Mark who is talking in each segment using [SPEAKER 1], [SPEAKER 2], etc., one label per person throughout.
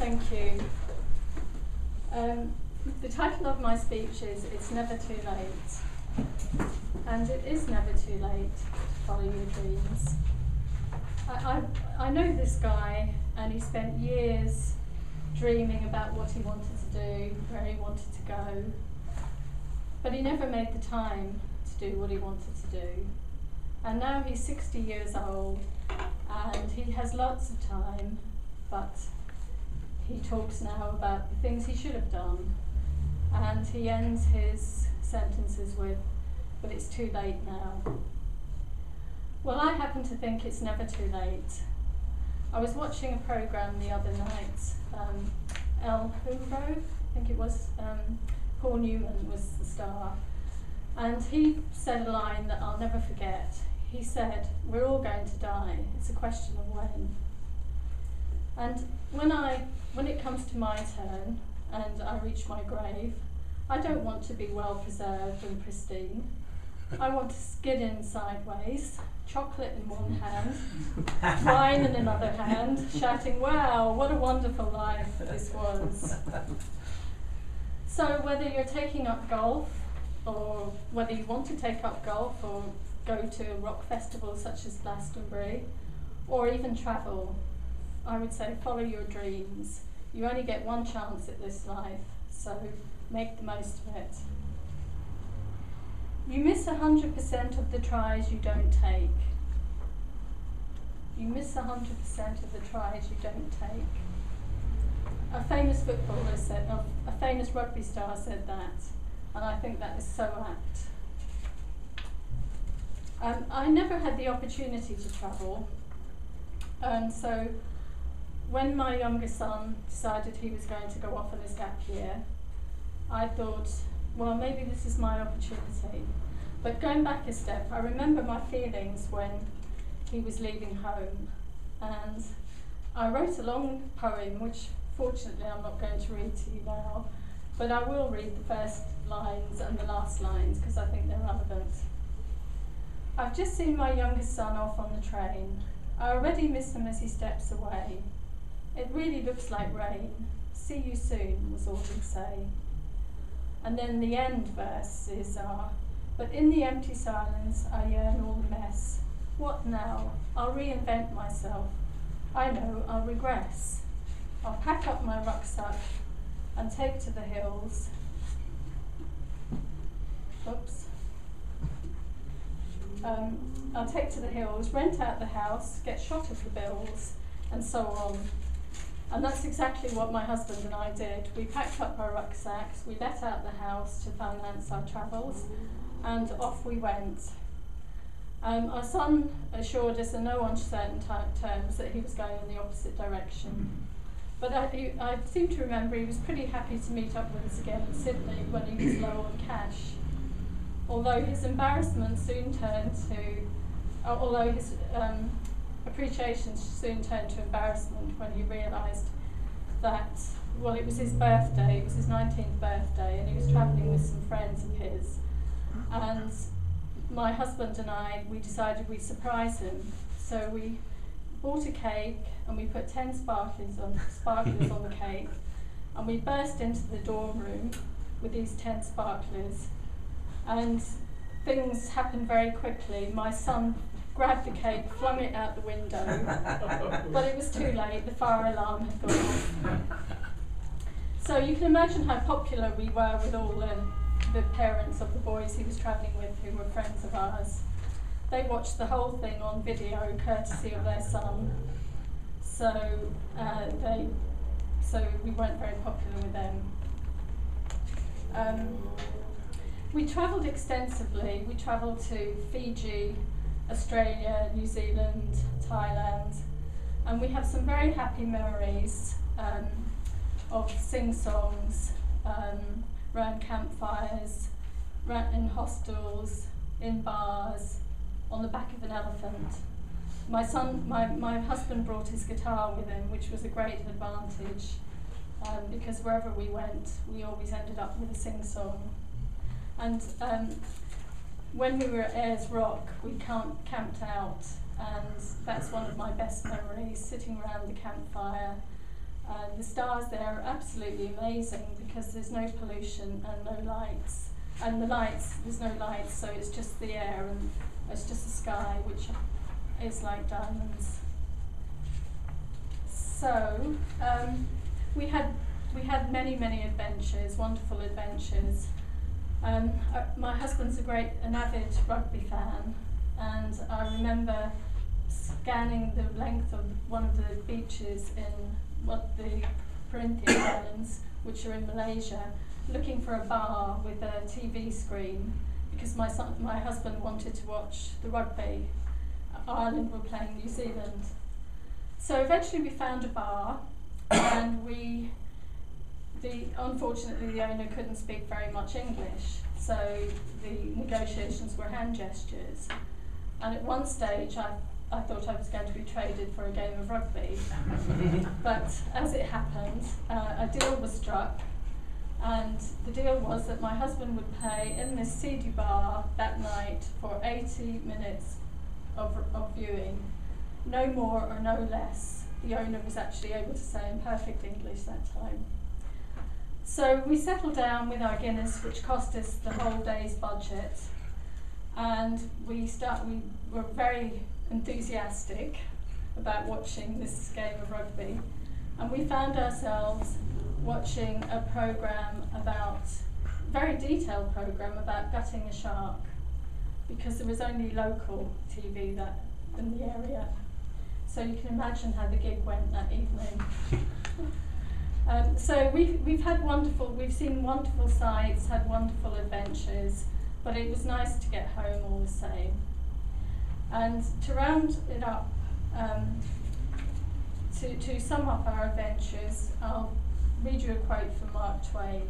[SPEAKER 1] Thank you. The title of my speech is It's Never Too Late. And it is never too late to follow your dreams. I know this guy, and he spent years dreaming about what he wanted to do, where he wanted to go. But he never made the time to do what he wanted to do. And now he's 60 years old, and he has lots of time, but he talks now about the things he should have done. And he ends his sentences with, but it's too late now. Well, I happen to think it's never too late. I was watching a programme the other night, El Huro, I think it was, Paul Newman was the star, and he said a line that I'll never forget. He said, we're all going to die, it's a question of when. And when it comes to my turn, and I reach my grave, I don't want to be well preserved and pristine. I want to skid in sideways, chocolate in one hand, wine in another hand, shouting, wow, what a wonderful life this was. So whether you're taking up golf, or whether you want to take up golf, or go to a rock festival such as Glastonbury, or even travel, I would say follow your dreams. You only get one chance at this life, so make the most of it. You miss 100% of the tries you don't take. You miss 100% of the tries you don't take. A famous footballer said, a famous rugby star said that, and I think that is so apt. I never had the opportunity to travel, and so when my younger son decided he was going to go off on his gap year, I thought, well, maybe this is my opportunity. But going back a step, I remember my feelings when he was leaving home, and I wrote a long poem, which fortunately I'm not going to read to you now, but I will read the first lines and the last lines because I think they're relevant. I've just seen my youngest son off on the train. I already miss him as he steps away. It really looks like rain. See you soon was all he'd say. And then the end verses are, but in the empty silence I yearn all the mess. What now? I'll reinvent myself. I know I'll regress. I'll pack up my rucksack and take to the hills. Oops. I'll take to the hills, rent out the house, get shot of the bills, and so on. And that's exactly what my husband and I did. We packed up our rucksacks, we let out the house to finance our travels, and off we went. Our son assured us in no uncertain terms that he was going in the opposite direction. But I seem to remember he was pretty happy to meet up with us again in Sydney when he was low on cash. Although his embarrassment soon turned to, although his appreciation soon turned to embarrassment when he realised that, well, it was his birthday, it was his 19th birthday, and he was travelling with some friends of his. And my husband and I, we decided we'd surprise him. So we bought a cake and we put 10 sparklers on the cake, and we burst into the dorm room with these 10 sparklers. And things happened very quickly. My son grabbed the cake, flung it out the window, but it was too late, the fire alarm had gone off. So you can imagine how popular we were with all the parents of the boys he was travelling with, who were friends of ours. They watched the whole thing on video, courtesy of their son. So we weren't very popular with them. We travelled extensively. We travelled to Fiji, Australia, New Zealand, Thailand, and we have some very happy memories of sing-songs, around campfires, in hostels, in bars, on the back of an elephant. My husband brought his guitar with him, which was a great advantage, because wherever we went, we always ended up with a sing-song. And when we were at Ayers Rock, we camped out, and that's one of my best memories, sitting around the campfire and The stars there are absolutely amazing because there's no pollution and no lights. And the lights, there's no lights, so it's just the air and it's just the sky, which is like diamonds. So we had many adventures, wonderful adventures. My husband's an avid rugby fan, and I remember scanning the length of one of the beaches in the Perhentian Islands, which are in Malaysia, looking for a bar with a TV screen because my husband wanted to watch the rugby. Ireland were playing New Zealand. So eventually we found a bar, and unfortunately the owner couldn't speak very much English, so the negotiations were hand gestures. And at one stage I thought I was going to be traded for a game of rugby, but as it happened, a deal was struck, and the deal was that my husband would pay in this seedy bar that night for 80 minutes of viewing, no more or no less. The owner was actually able to say in perfect English that time. So we settled down with our Guinness, which cost us the whole day's budget, and we were very enthusiastic about watching this game of rugby, and we found ourselves watching a very detailed program about gutting a shark, because there was only local TV in the area. So you can imagine how the gig went that evening. So we've seen wonderful sights, had wonderful adventures, but it was nice to get home all the same. And to round it up, to sum up our adventures, I'll read you a quote from Mark Twain.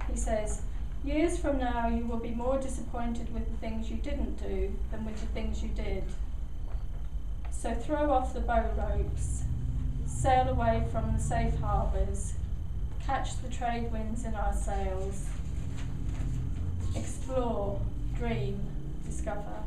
[SPEAKER 1] He says, "Years from now you will be more disappointed with the things you didn't do than with the things you did. So throw off the bow ropes, sail away from the safe harbours, catch the trade winds in our sails, explore, dream, discover."